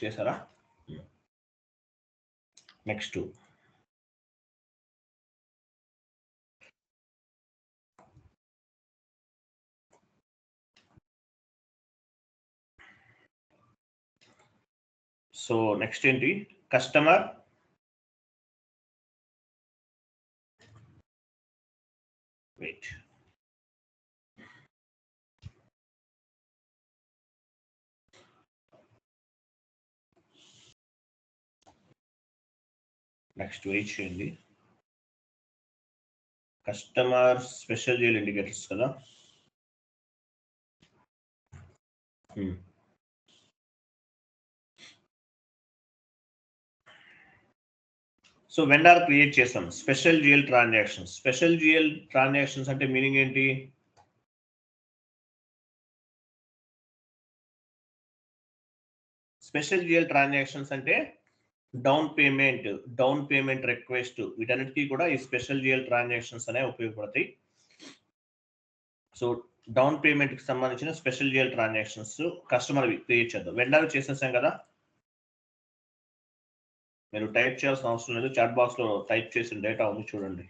చేశారా? Next so next ఏంటి? Customer wait next wait చేయండి. కస్టమర్ స్పెషల్ జీఎల్ ఇండికేటర్స్ కదా. సో వెండర్ క్రియేట్ చేసాం special GL transactions. Special GL transactions అంటే meaning ఏంటి? స్పెషల్ జిఎల్ ట్రాన్సాక్షన్స్ అంటే డౌన్ పేమెంట్ రిక్వెస్ట్, వీటన్నిటికీ కూడా ఈ స్పెషల్ జిఎల్ ట్రాన్సాక్షన్స్ అనేవి ఉపయోగపడతాయి. సో డౌన్ పేమెంట్ కి సంబంధించిన special GL transactions customer create చేద్దాం. వెండర్ చేసేసాం కదా, మీరు టైప్ చేయాల్సిన అవసరం లేదు, చాట్ బాక్స్ లో టైప్ చేసిన డేటా ఉంది చూడండి.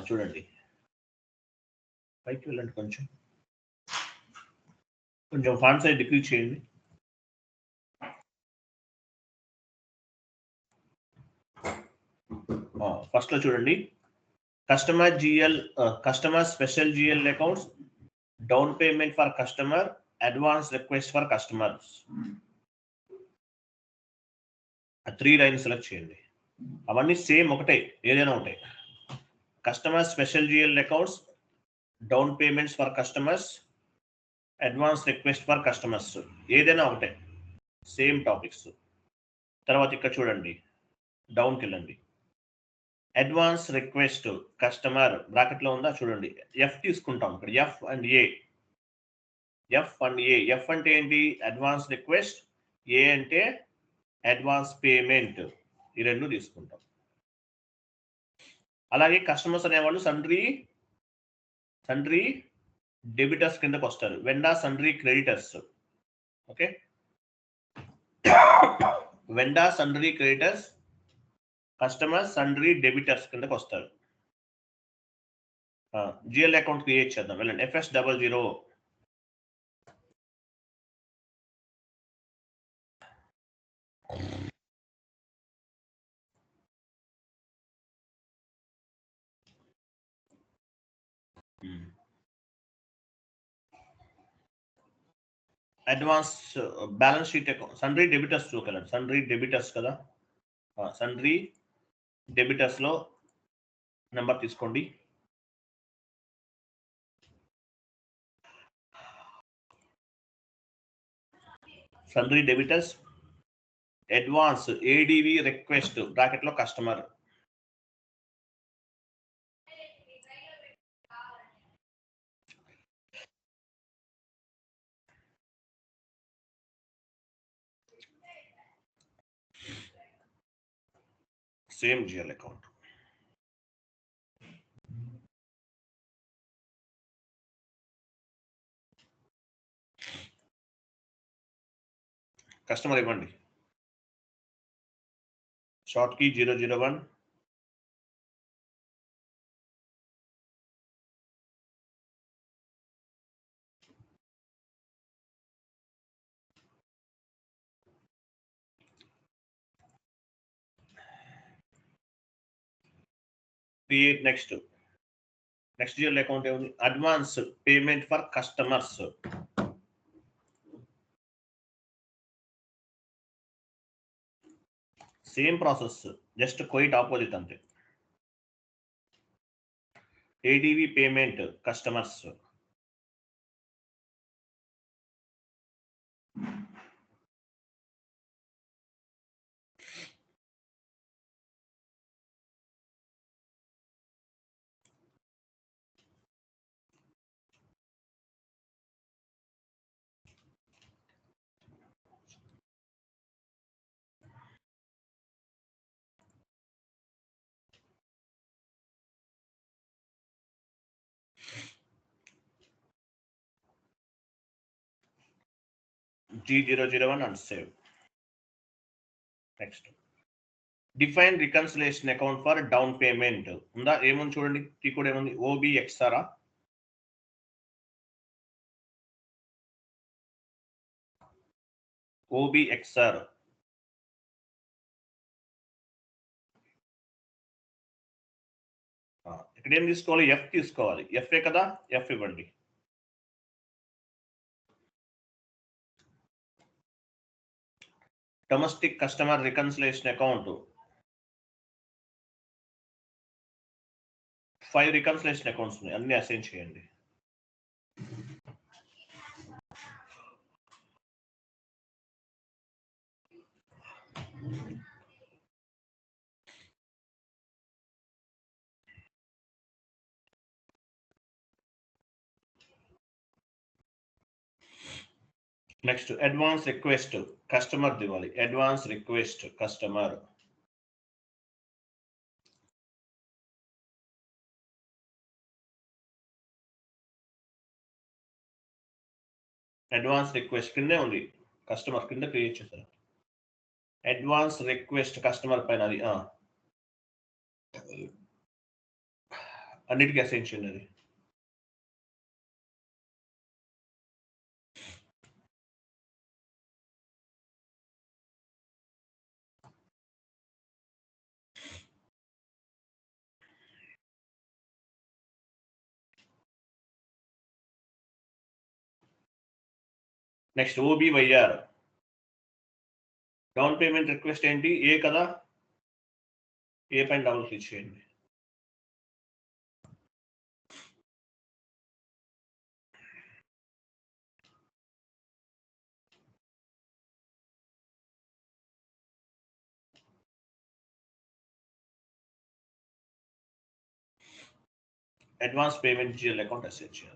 చూడండి, పైకి వెళ్ళండి, కొంచెం ఫాంట్ సైజ్ డిక్రీజ్ చేయండి. ఫస్ట్ లో చూడండి, customer special GL accounts, down payment for customer, advance request for customers. 3 lines select చేయండి. అవన్నీ సేమ్ ఒకటే, ఏదైనా ఒకటే. Customer special GL accounts, down payments for customers, advance request for customers, ఏదైనా ఒకటే, సేమ్ టాపిక్స్. తర్వాత ఇక్కడ చూడండి, డౌన్కి వెళ్ళండి. అడ్వాన్స్ రిక్వెస్ట్ కస్టమర్ బ్రాకెట్ లో ఉందా చూడండి, ఎఫ్ తీసుకుంటాం ఇక్కడ. F and A. ఎఫ్ అంటే ఏంటి? Advance request. ఏ అంటే అడ్వాన్స్ పేమెంట్. ఈ రెండు తీసుకుంటాం. అలాగే కస్టమర్స్ అనేవాళ్ళు సండ్రీ డెబిటర్స్ కిందకు వస్తారు. Vendor sundry creditors. Okay, vendor sundry creditors, customer sundry debtors కిందకు వస్తారు. జిఎల్ అకౌంట్ క్రియేట్ చేద్దాం, వెళ్ళండి. FS00. Advance balance sheet account sundry debtors చూకెళ్ళండి. సండ్రీ డెబిటర్స్ కదా, సండ్రీ డెబిటర్స్ లో నెంబర్ తీసుకోండి. Sundry debtors, advance ADV request bracket లో customer. Same GL account. Customer ఇవ్వండి, short key 001. Create next GL account ఏముంది? Advance payment for customers. Same process, just quite opposite అంతే. ADV payment customers. G001 and save. Next. Define reconciliation account for down payment. ఉందా ఏముంది చూడండి, tea కూడా ఏముంది, OBXR OBXR ఇక్కడ ఏం తీసుకోవాలి, F తీసుకోవాలి, F కదా, F ఇవ్వండి. Domestic customer reconciliation account 5 reconciliation accounts ఉన్నాయి, అన్ని అసైన్ చేయండి. Next advance request customer Diwali, advance request customer. Advance request కిందే ఉంది, కస్టమర్ కింద క్రియేట్ చేశారు. అడ్వాన్స్ రిక్వెస్ట్ కస్టమర్ పైన అది అన్నిటికీ అసైన్ చేయండి. అది next OBYR down payment request ఏంటి, ఏ కదా, ఏ పైన డబుల్ క్లిక్ చేయండి. Advance payment GL account assign చేయాలి.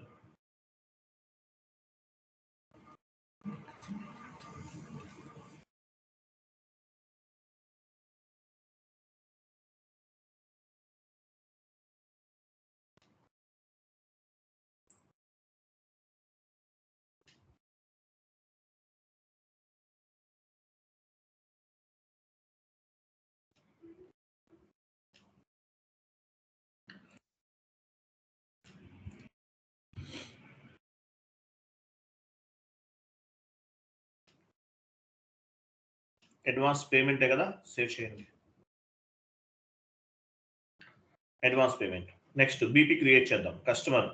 అడ్వాన్స్ పేమెంటే కదా, సేవ్ చేయండి. Advance payment. Next BP create చేద్దాం, కస్టమర్.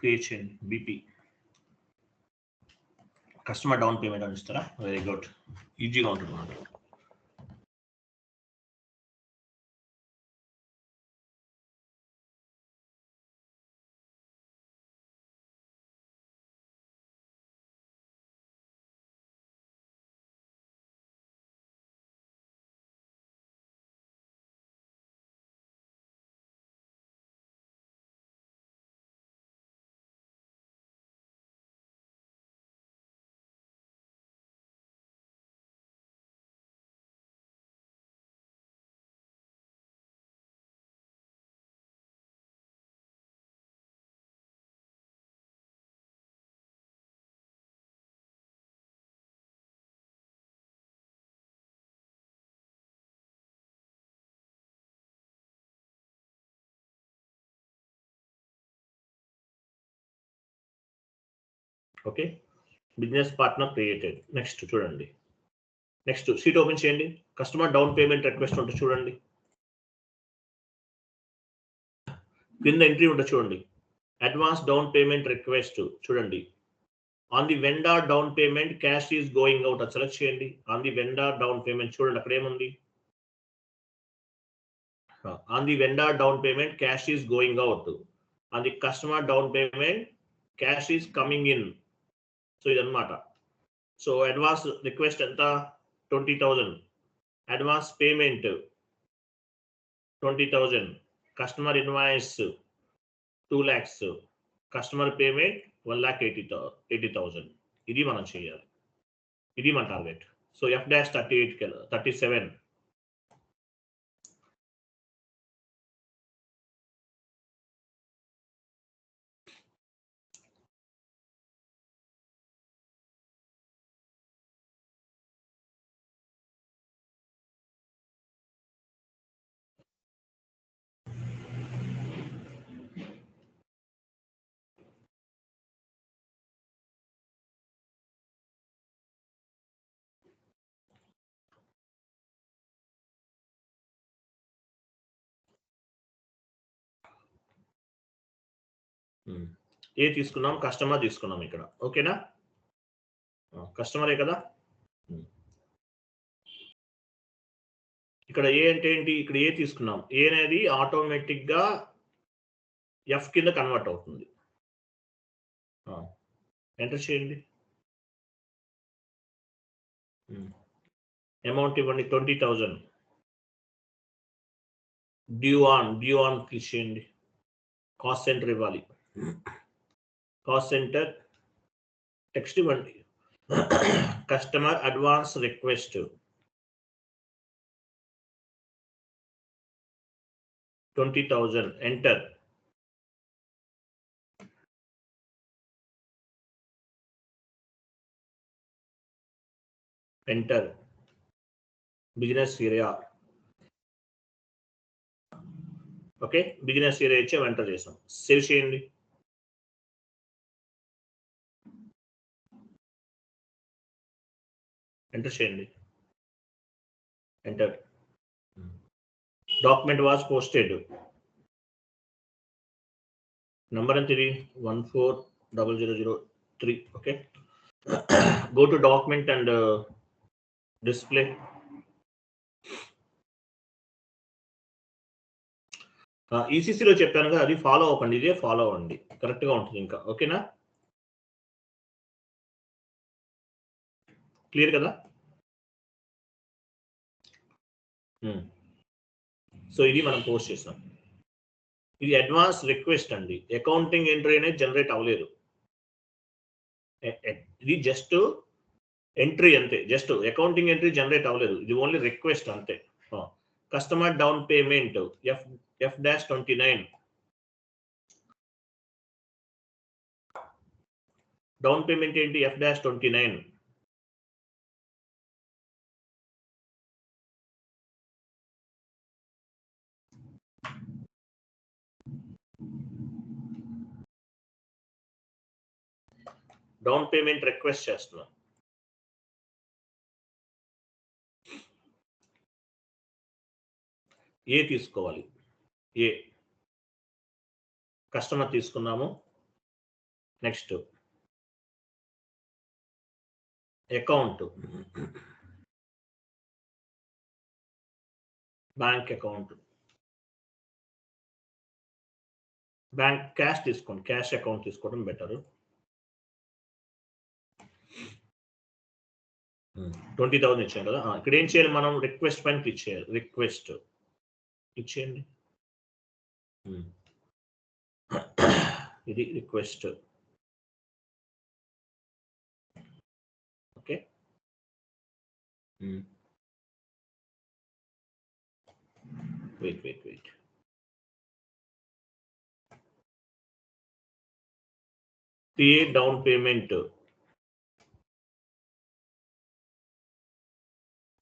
క్రియేట్ చేయండి BP. కస్టమర్ డౌన్ పేమెంట్ అని ఇస్తారా, వెరీ గుడ్, ఈజీగా ఉంటుంది మనకి. Okay, business partner created. Next చూడండి, నెక్స్ట్ షీట్ ఓపెన్ చేయండి, కస్టమర్ డౌన్ పేమెంట్ రిక్వెస్ట్ ఉంటుంది చూడండి, కింద ఎంట్రీ ఉంటుంది చూడండి, అడ్వాన్స్ డౌన్ పేమెంట్ రిక్వెస్ట్ చూడండి, on the vendor down payment cash is going out అది సెలెక్ట్ చేయండి. On the vendor down payment చూడండి అక్కడ ఏముంది, on the vendor down payment cash is going out, on the customer down payment cash is coming in. So ఇదన్నమాట. So advance request ఎంత 20,000, advance payment 20,000, customer invoice 2 lakhs, customer payment 1,80,000. ఇది మనం చేయాలి, ఇది మన టార్గెట్. సో F-38 37 ఏ తీసుకున్నాం, customer తీసుకున్నాం ఇక్కడ. ఓకేనా, కస్టమరే కదా. ఇక్కడ ఏ అంటే ఏంటి, ఇక్కడ ఏ తీసుకున్నాం, ఏ అనేది ఆటోమేటిక్ గా ఎఫ్ కింద కన్వర్ట్ అవుతుంది. ఎంటర్ చేయండి. అమౌంట్ ఇవ్వండి 20,000. డ్యూ ఆన్ క్లిక్ చేయండి. కాస్ట్ సెంటర్ ఇవ్వాలి, కాస్ట్ సెంటర్ టెక్స్ట్ ఇవ్వండి. Customer advance request 20,000. Enter. Enter. Business area. Okay, business area ఇచ్చి ఎంటర్ చేసాం. సేవ్ చేయండి. ఎంటర్ చేయండి. Enter. Document was posted. Number ఎంత ఇది 140003. Okay, go to document and display. ఈసీసీలో చెప్పాను కదా, అది ఫాలో అవ్వండి, ఇదే ఫాలో అవ్వండి, కరెక్ట్ గా ఉంటుంది ఇంకా. ఓకేనా, క్లియర్ కదా. సో ఇది మనం పోస్ట్ చేసాం. ఇది అడ్వాన్స్ రిక్వెస్ట్ అండి, అకౌంటింగ్ ఎంట్రీ అనేది జనరేట్ అవ్వలేదు. ఇది జస్ట్ ఎంట్రీ అంతే, జస్ట్ అకౌంటింగ్ ఎంట్రీ జనరేట్ అవ్వలేదు, ఇది ఓన్లీ రిక్వెస్ట్ అంతే. Customer down payment F-29. Down payment ఏంటి, F-29. డౌన్ పేమెంట్ రిక్వెస్ట్ చేస్తున్నాం. ఏ తీసుకోవాలి, ఏ కస్టమర్ తీసుకున్నాము. Next account, bank account, bank cash తీసుకోండి, క్యాష్ అకౌంట్ తీసుకోవడం బెటర్. 20,000 ఇచ్చాం కదా. ఇక్కడ ఏం చేయాలి మనం, రిక్వెస్ట్ పైన క్లిక్ చేయాలి. రిక్వెస్ట్ క్లిక్ చేయండి. ఇది request. Okay, wait. PA down payment,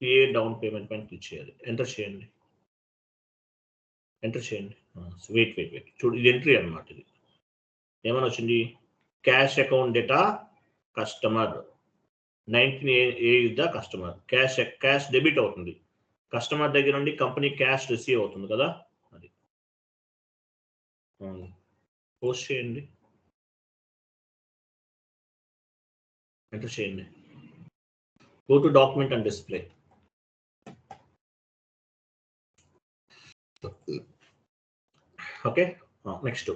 PA down payment పైన క్లిక్ చేయాలి. ఎంటర్ చేయండి. ఎంటర్ చేయండి. వెయిట్ చూడు, ఇది ఎంట్రీ అన్నమాట. ఇది ఏమని వచ్చింది, cash account data customer 19A is the customer. Cash debit అవుతుంది, కస్టమర్ దగ్గర నుండి కంపెనీ క్యాష్ రిసీవ్ అవుతుంది కదా. అది పోస్ట్ చేయండి. ఎంటర్ చేయండి. Go to document and display. Okay, next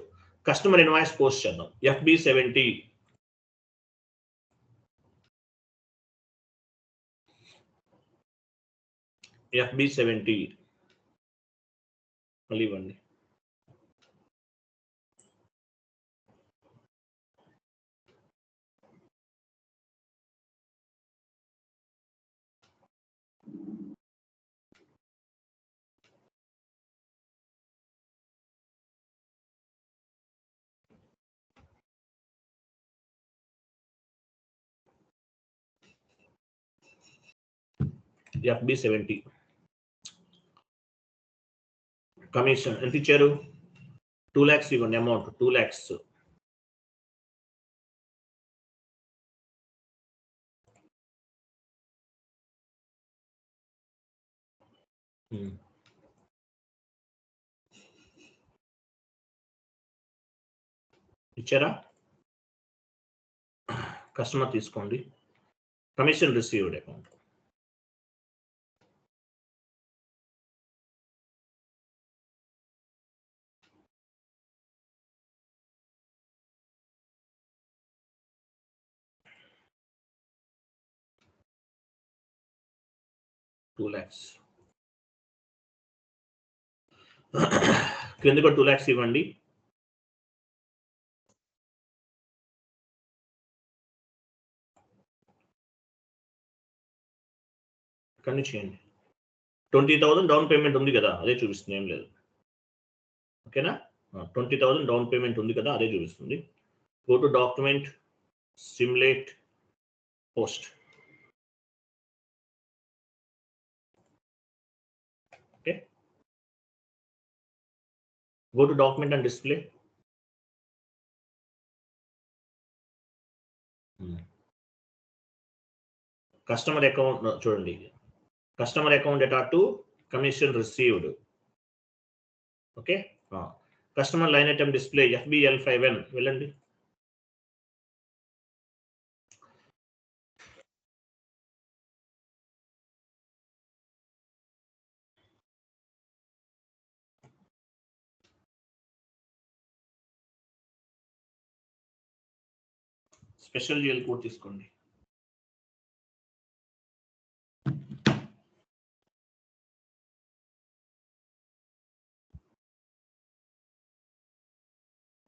customer invoice post చేద్దాం. FB70 మళ్ళీ ఇవ్వండి. FB70 కమిషన్ ఎంత ఇచ్చారు? 2 lakhs ఇవ్వండి. Amount 2 lakhs. ఇచ్చారా? కస్టమర్ తీసుకోండి. Commission received account. $2 lakhs. కిందకు 2 lakhs ఇవ్వండి. కన్నీ చేయండి. 20,000 డౌన్ పేమెంట్ ఉంది కదా, అదే చూపిస్తుంది, ఏం లేదు. ఓకేనా? 20,000 డౌన్ పేమెంట్ ఉంది కదా, అదే చూపిస్తుంది. Go to document, simulate post. Okay, go to document and display. Customer account చూడండి. Customer account data to commission received. Okay, customer line item display FBL5N వెళ్ళండి. స్పెషల్ జిఎల్ కోడ్ తీసుకోండి.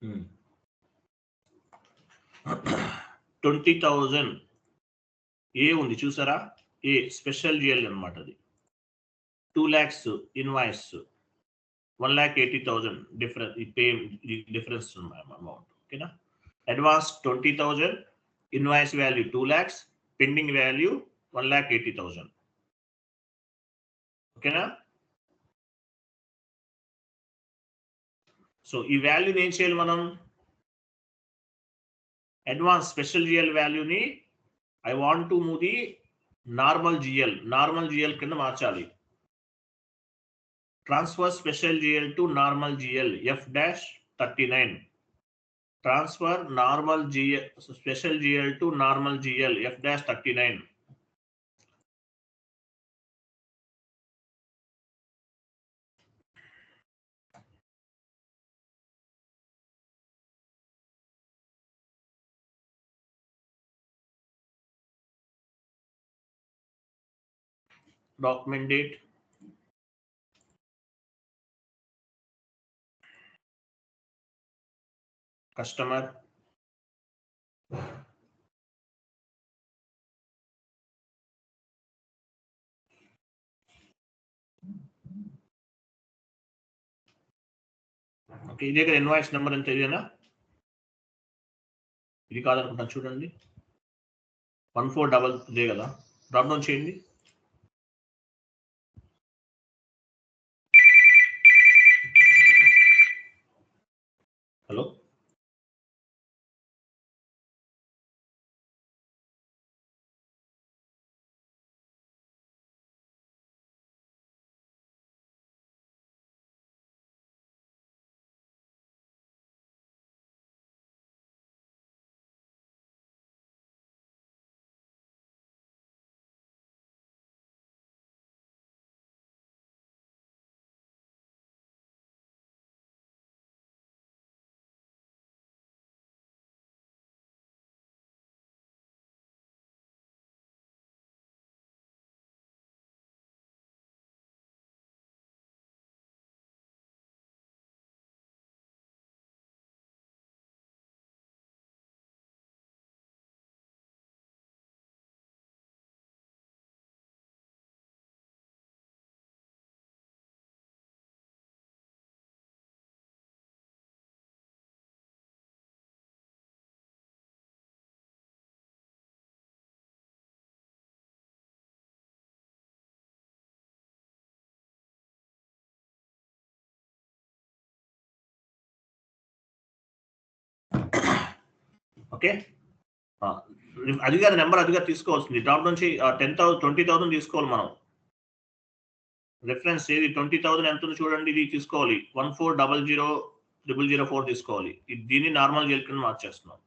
Hmm. 20,000 ఏ ఉంది చూసారా? A special GL అనమాట అది. 2 lakhs invoice, 1,80,000 difference, ఈ pay difference amount. ఓకేనా? Advance 20,000, invoice value 2 lakhs, pending value 1,80,000. ఓకేనా? So ఈ వాల్యూని ఏం చేయాలి మనం? అడ్వాన్స్ స్పెషల్ జిఎల్ వాల్యూని I want to move the normal GL కింద మార్చాలి. Transfer special GL to normal GL F-39. Transfer normal GL special GL to normal GL F-39. Document date, customer, okay. ఇదే కదా ఇన్వాయిస్ నెంబర్ ఎంత? ఇదేనా? ఇది కాదనుకుంటాను, చూడండి. 14 ఇదే కదా. డ్రాప్ డౌన్ చేయండి. హలో, ఓకే, అది కాదు నెంబర్, అది కాదు తీసుకోవాల్సింది. టాప్ నుంచి 10,000 20,000 తీసుకోవాలి మనం. రిఫరెన్స్ ఏది 20,000 ఎంత ఉంది చూడండి, ఇది తీసుకోవాలి. 14000004 తీసుకోవాలి. దీన్ని నార్మల్ జీఎల్ కింద మార్చేస్తున్నాం.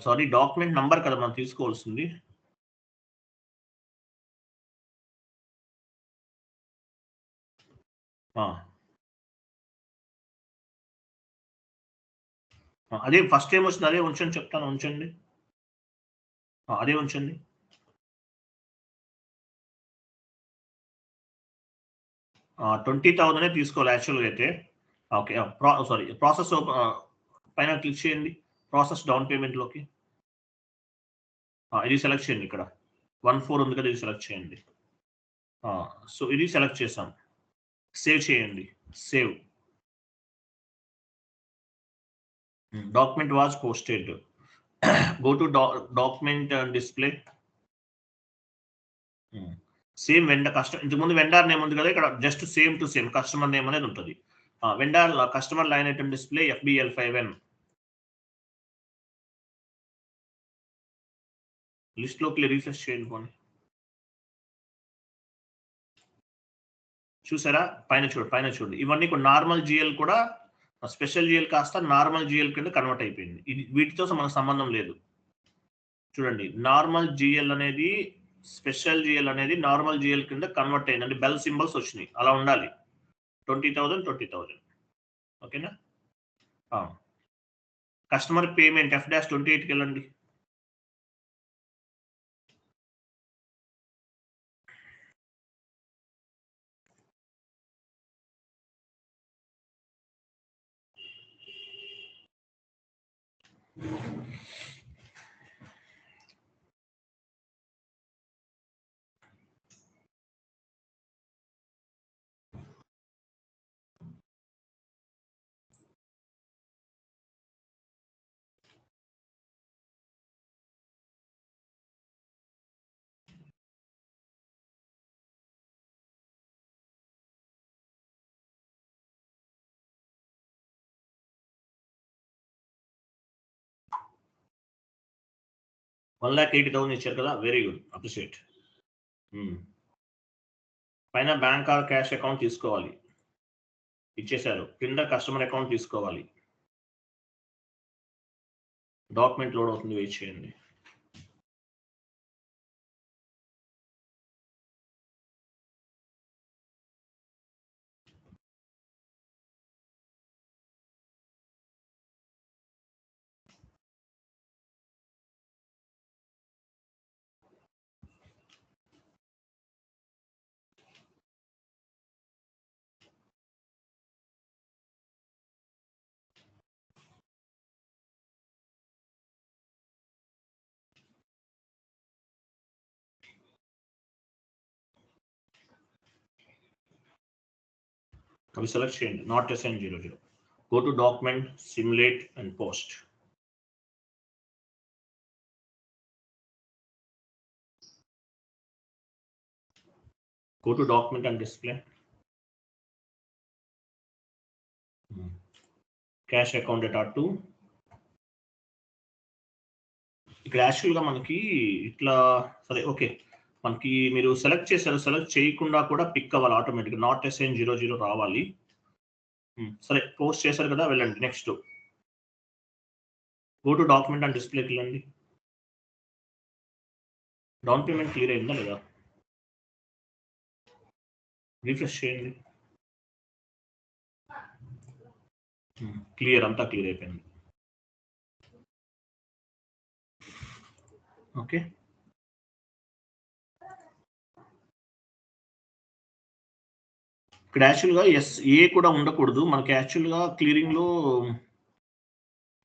సారీ, డాక్యుమెంట్ నంబర్ కదా మనం తీసుకోవాల్సింది. అదే ఫస్ట్ టైం వచ్చింది, అదే ఉంచండి, చెప్తాను, ఉంచండి. అదే ఉంచండి. ఆ 20,000 తీసుకోవాలి యాక్చువల్గా అయితే. ఓకే, సారీ, ప్రాసెస్ పైన క్లిక్ చేయండి, ప్రాసెస్ డౌన్ పేమెంట్ లోకి. ఇది సెలెక్ట్ చేయండి, ఇక్కడ 14 ఉంది కదా, ఇది సెలెక్ట్ చేయండి. సో ఇది సెలెక్ట్ చేసాం, సేవ్ చేయండి. Save. Document was posted. Go to document and display. Same vendor ఇంతకుముందు వెండర్ నేమ్ ఉంది కదా, ఇక్కడ just same to same customer name అనేది ఉంటుంది. Vendor customer line item display FBL5N. List లోకి రీఫ్రెష్ చేయండి పోనీ. చూసారా, పైన చూడండి, ఇవన్నీ నార్మల్ జిఎల్ కూడా స్పెషల్ జిఎల్ కాస్త నార్మల్ జిఎల్ కింద కన్వర్ట్ అయిపోయింది. ఇది వీటితో మనకు సంబంధం లేదు. చూడండి, నార్మల్ జిఎల్ అనేది స్పెషల్ జిఎల్ అనేది నార్మల్ జిఎల్ కింద కన్వర్ట్ అయింది, అంటే బెల్ సింబల్స్ వచ్చినాయి. అలా ఉండాలి. 20,000. ఓకేనా. కస్టమర్ పేమెంట్ F-28కి వెళ్ళండి. $1,80,000 ఇచ్చారు కదా, వెరీ గుడ్, అప్రిషియేట్. పైన బ్యాంక్ ఆర్ క్యాష్ అకౌంట్ తీసుకోవాలి, ఇచ్చేశారు. కింద కస్టమర్ అకౌంట్ తీసుకోవాలి. డాక్యుమెంట్ లోడ్ అవుతుంది, వెయిట్ చేయండి. అవి సెలెక్ట్ చేయండి, not SN00. Go to document, simulate and post. Go to document and display. Cash account data 2. ఇక్కడ యాక్చువల్గా మనకి ఇట్లా, సరే ఓకే, మనకి మీరు సెలెక్ట్ చేశారు, సెలెక్ట్ చేయకుండా కూడా పిక్ అవ్వాలి ఆటోమేటిక్గా, నాట్ SN00 రావాలి. సరే, పోస్ట్ చేశారు కదా, వెళ్ళండి next. Go to document and డిస్ప్లేకి వెళ్ళండి. డౌన్ పేమెంట్ క్లియర్ అయిందా లేదా, రిఫ్రెష్ చేయండి. క్లియర్, అంతా క్లియర్ అయిపోయింది. ఓకే, ఇక్కడ యాక్చువల్గా ఏ కూడా ఉండకూడదు మనకి, యాక్చువల్గా క్లియరింగ్ లో.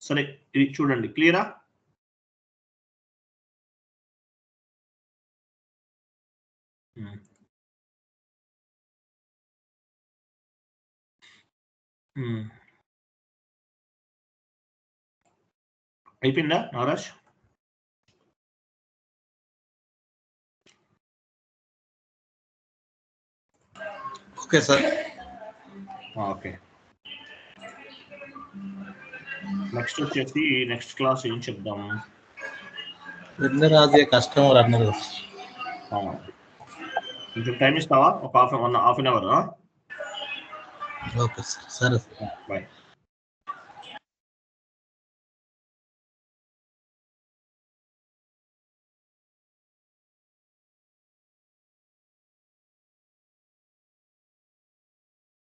సరే, ఇది చూడండి, క్లియరా. అయిపోయిందా Naraj? Okay sir. Okay, next వచ్చేసి నెక్స్ట్ క్లాస్ ఏం చెప్దాం? విన్నరాజే కస్టమర్ అన్నారు. కొంచెం టైం ఇస్తావా? ఒక half an hour. Okay sir, సరే సార్. బాయ్.